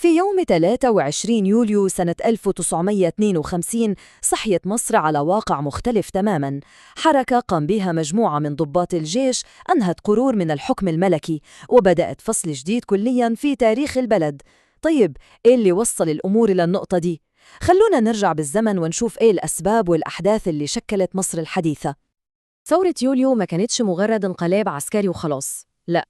في يوم 23 يوليو سنة 1952 صحيت مصر على واقع مختلف تماماً. حركة قام بها مجموعة من ضباط الجيش أنهت قرون من الحكم الملكي، وبدأت فصل جديد كلياً في تاريخ البلد. طيب، إيه اللي وصل الأمور إلى النقطة دي؟ خلونا نرجع بالزمن ونشوف إيه الأسباب والأحداث اللي شكلت مصر الحديثة. ثورة يوليو ما كانتش مجرد انقلاب عسكري وخلاص، لا،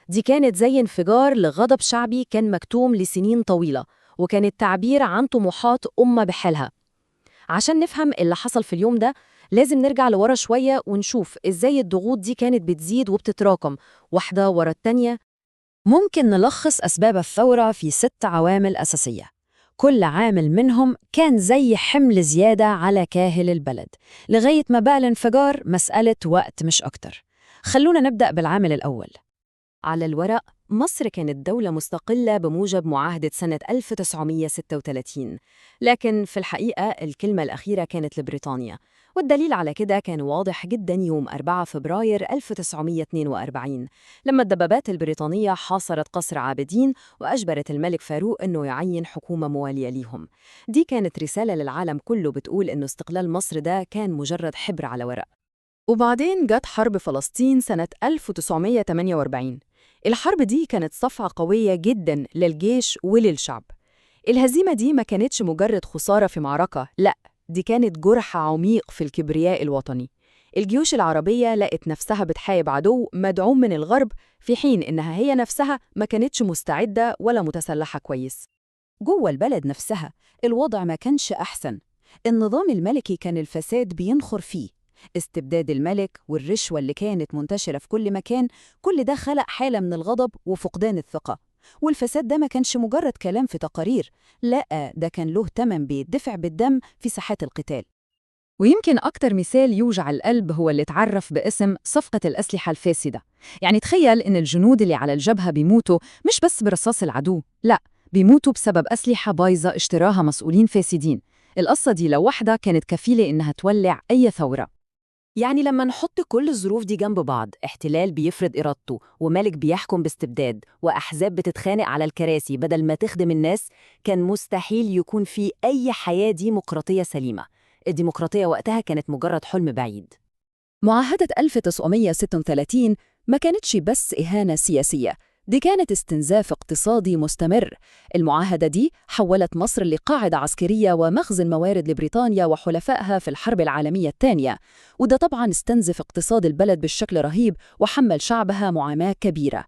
دي كانت زي انفجار لغضب شعبي كان مكتوم لسنين طويلة، وكانت تعبير عن طموحات أمة بحالها. عشان نفهم اللي حصل في اليوم ده لازم نرجع لورا شوية ونشوف إزاي الضغوط دي كانت بتزيد وبتتراكم واحدة ورا التانية. ممكن نلخص أسباب الثورة في 6 عوامل أساسية، كل عامل منهم كان زي حمل زيادة على كاهل البلد، لغاية ما بقى الانفجار مسألة وقت مش أكتر. خلونا نبدأ بالعامل الأول. على الورق مصر كانت دولة مستقلة بموجب معاهدة سنة 1936، لكن في الحقيقة الكلمة الأخيرة كانت لبريطانيا، والدليل على كده كان واضح جدا يوم 4 فبراير 1942 لما الدبابات البريطانية حاصرت قصر عابدين وأجبرت الملك فاروق أنه يعين حكومة موالية ليهم. دي كانت رسالة للعالم كله بتقول أنه استقلال مصر ده كان مجرد حبر على ورق. وبعدين جت حرب فلسطين سنة 1948. الحرب دي كانت صفعة قوية جداً للجيش وللشعب. الهزيمة دي ما كانتش مجرد خسارة في معركة، لأ، دي كانت جرح عميق في الكبرياء الوطني. الجيوش العربية لقت نفسها بتحارب عدو مدعوم من الغرب، في حين إنها هي نفسها ما كانتش مستعدة ولا متسلحة كويس. جوه البلد نفسها الوضع ما كانش أحسن. النظام الملكي كان الفساد بينخر فيه، استبداد الملك والرشوة اللي كانت منتشرة في كل مكان، كل ده خلق حالة من الغضب وفقدان الثقة. والفساد ده ما كانش مجرد كلام في تقارير، لأ، ده كان له تمن بيدفع بالدم في ساحات القتال. ويمكن أكتر مثال يوجع القلب هو اللي اتعرف باسم صفقة الأسلحة الفاسدة. يعني تخيل إن الجنود اللي على الجبهة بيموتوا مش بس برصاص العدو، لأ، بيموتوا بسبب أسلحة بايظة اشتراها مسؤولين فاسدين. القصة دي لوحدها كانت كفيلة إنها تولع أي ثورة. يعني لما نحط كل الظروف دي جنب بعض، احتلال بيفرض إرادته، وملك بيحكم باستبداد، وأحزاب بتتخانق على الكراسي بدل ما تخدم الناس، كان مستحيل يكون في أي حياة ديمقراطية سليمة. الديمقراطية وقتها كانت مجرد حلم بعيد. معاهدة 1936 ما كانتش بس إهانة سياسية، دي كانت استنزاف اقتصادي مستمر. المعاهدة دي حولت مصر لقاعدة عسكرية ومخزن موارد لبريطانيا وحلفائها في الحرب العالمية الثانية، وده طبعاً استنزف اقتصاد البلد بشكل رهيب وحمل شعبها معاناة كبيرة.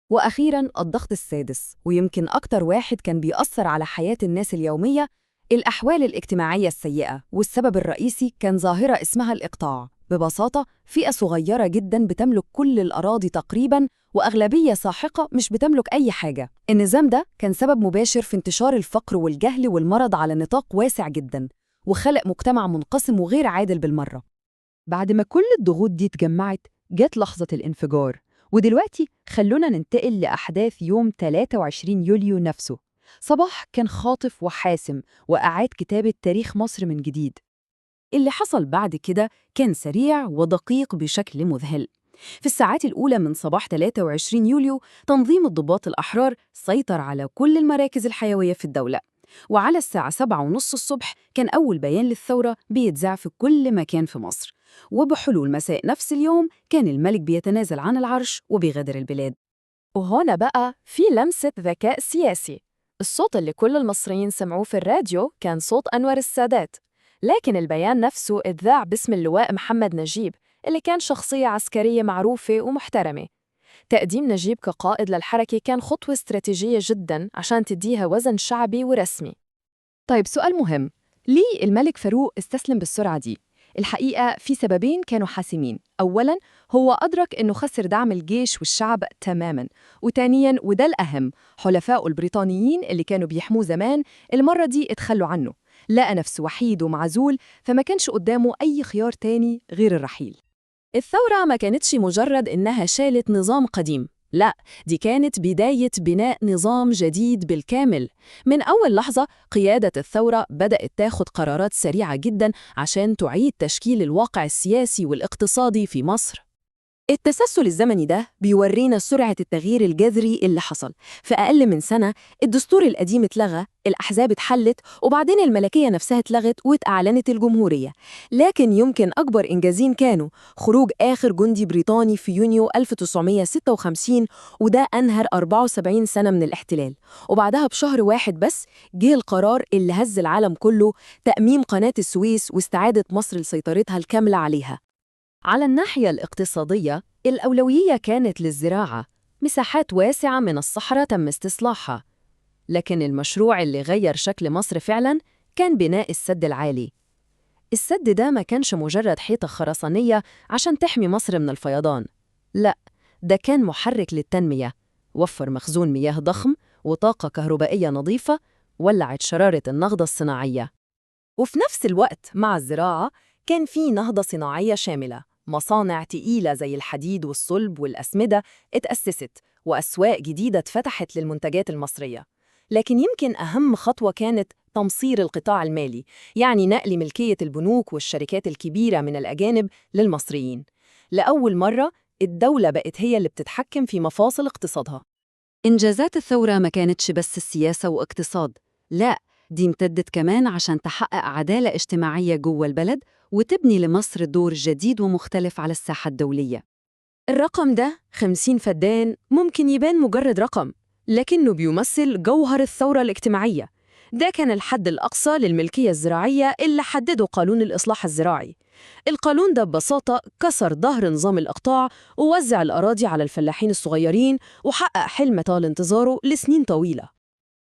وأخيراً الضغط السادس، ويمكن أكتر واحد كان بيأثر على حياة الناس اليومية، الأحوال الاجتماعية السيئة، والسبب الرئيسي كان ظاهرة اسمها الإقطاع. ببساطة فئة صغيرة جداً بتملك كل الأراضي تقريباً، وأغلبية ساحقة مش بتملك أي حاجة. النظام ده كان سبب مباشر في انتشار الفقر والجهل والمرض على نطاق واسع جداً، وخلق مجتمع منقسم وغير عادل بالمرة. بعد ما كل الضغوط دي اتجمعت، جت لحظة الانفجار. ودلوقتي خلونا ننتقل لأحداث يوم 23 يوليو نفسه. صباح كان خاطف وحاسم، وأعاد كتابة تاريخ مصر من جديد. اللي حصل بعد كده كان سريع ودقيق بشكل مذهل. في الساعات الأولى من صباح 23 يوليو تنظيم الضباط الأحرار سيطر على كل المراكز الحيوية في الدولة، وعلى الساعة 7:30 الصبح كان أول بيان للثورة بيتذاع في كل مكان في مصر. وبحلول مساء نفس اليوم كان الملك بيتنازل عن العرش وبيغادر البلاد. وهنا بقى في لمسة ذكاء سياسي. الصوت اللي كل المصريين سمعوه في الراديو كان صوت أنور السادات، لكن البيان نفسه اتذاع باسم اللواء محمد نجيب، اللي كان شخصية عسكرية معروفة ومحترمة. تقديم نجيب كقائد للحركة كان خطوة استراتيجية جداً عشان تديها وزن شعبي ورسمي. طيب، سؤال مهم، ليه الملك فاروق استسلم بالسرعة دي؟ الحقيقة في سببين كانوا حاسمين. أولاً، هو أدرك إنه خسر دعم الجيش والشعب تماماً، وتانياً وده الأهم، حلفائه البريطانيين اللي كانوا بيحموه زمان المرة دي اتخلوا عنه، لقى نفسه وحيد ومعزول، فما كانش قدامه أي خيار تاني غير الرحيل. الثورة ما كانتش مجرد إنها شالت نظام قديم، لا، دي كانت بداية بناء نظام جديد بالكامل. من أول لحظة قيادة الثورة بدأت تاخد قرارات سريعة جدا عشان تعيد تشكيل الواقع السياسي والاقتصادي في مصر. التسلسل الزمني ده بيورينا سرعة التغيير الجذري اللي حصل. في أقل من سنة الدستور القديم اتلغى، الأحزاب اتحلت، وبعدين الملكية نفسها اتلغت واتأعلنت الجمهورية. لكن يمكن أكبر إنجازين كانوا خروج آخر جندي بريطاني في يونيو 1956، وده أنهر 74 سنة من الاحتلال. وبعدها بشهر واحد بس جه القرار اللي هز العالم كله: تأميم قناة السويس واستعادة مصر لسيطرتها الكاملة عليها. على الناحية الاقتصادية، الأولوية كانت للزراعة، مساحات واسعة من الصحراء تم استصلاحها. لكن المشروع اللي غير شكل مصر فعلاً كان بناء السد العالي. السد ده ما كانش مجرد حيطة خرسانية عشان تحمي مصر من الفيضان، لا، ده كان محرك للتنمية. وفر مخزون مياه ضخم وطاقة كهربائية نظيفة، ولعت شرارة النهضة الصناعية. وفي نفس الوقت مع الزراعة كان في نهضة صناعية شاملة، مصانع تقيلة زي الحديد والصلب والأسمدة اتأسست، وأسواق جديدة اتفتحت للمنتجات المصرية. لكن يمكن أهم خطوة كانت تمصير القطاع المالي، يعني نقل ملكية البنوك والشركات الكبيرة من الأجانب للمصريين. لأول مرة الدولة بقت هي اللي بتتحكم في مفاصل اقتصادها. إنجازات الثورة ما كانتش بس السياسة واقتصاد، لا، دي امتدت كمان عشان تحقق عدالة اجتماعية جوه البلد وتبني لمصر دور جديد ومختلف على الساحة الدولية. الرقم ده 50 فدان ممكن يبان مجرد رقم، لكنه بيمثل جوهر الثورة الاجتماعية. ده كان الحد الأقصى للملكية الزراعية اللي حدده قانون الإصلاح الزراعي. القانون ده ببساطة كسر ظهر نظام الإقطاع ووزع الأراضي على الفلاحين الصغيرين، وحقق حلم طال انتظاره لسنين طويلة.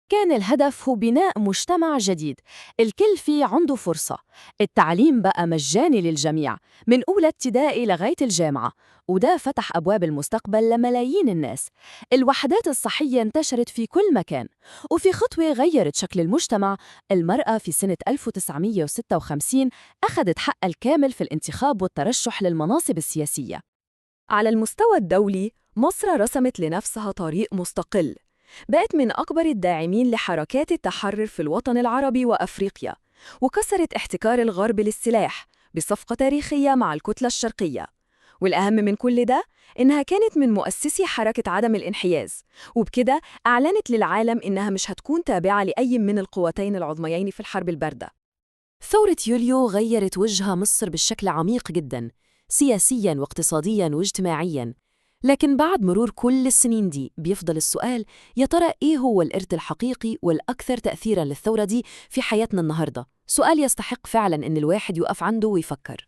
كان الهدف هو بناء مجتمع جديد، الكل فيه عنده فرصة. التعليم بقى مجاني للجميع من أولى ابتدائي لغاية الجامعة، وده فتح أبواب المستقبل لملايين الناس. الوحدات الصحية انتشرت في كل مكان، وفي خطوة غيرت شكل المجتمع. المرأة في سنة 1956 أخذت حق الكامل في الانتخاب والترشح للمناصب السياسية. على المستوى الدولي، مصر رسمت لنفسها طريق مستقل، بقت من أكبر الداعمين لحركات التحرر في الوطن العربي وأفريقيا، وكسرت احتكار الغرب للسلاح بصفقة تاريخية مع الكتلة الشرقية. والأهم من كل ده إنها كانت من مؤسسي حركة عدم الانحياز، وبكده أعلنت للعالم إنها مش هتكون تابعة لأي من القوتين العظميين في الحرب الباردة. ثورة يوليو غيرت وجه مصر بشكل عميق جداً، سياسياً واقتصادياً واجتماعياً. لكن بعد مرور كل السنين دي بيفضل السؤال: يا ترى إيه هو الإرث الحقيقي والأكثر تأثيراً للثورة دي في حياتنا النهاردة؟ سؤال يستحق فعلاً إن الواحد يقف عنده ويفكر.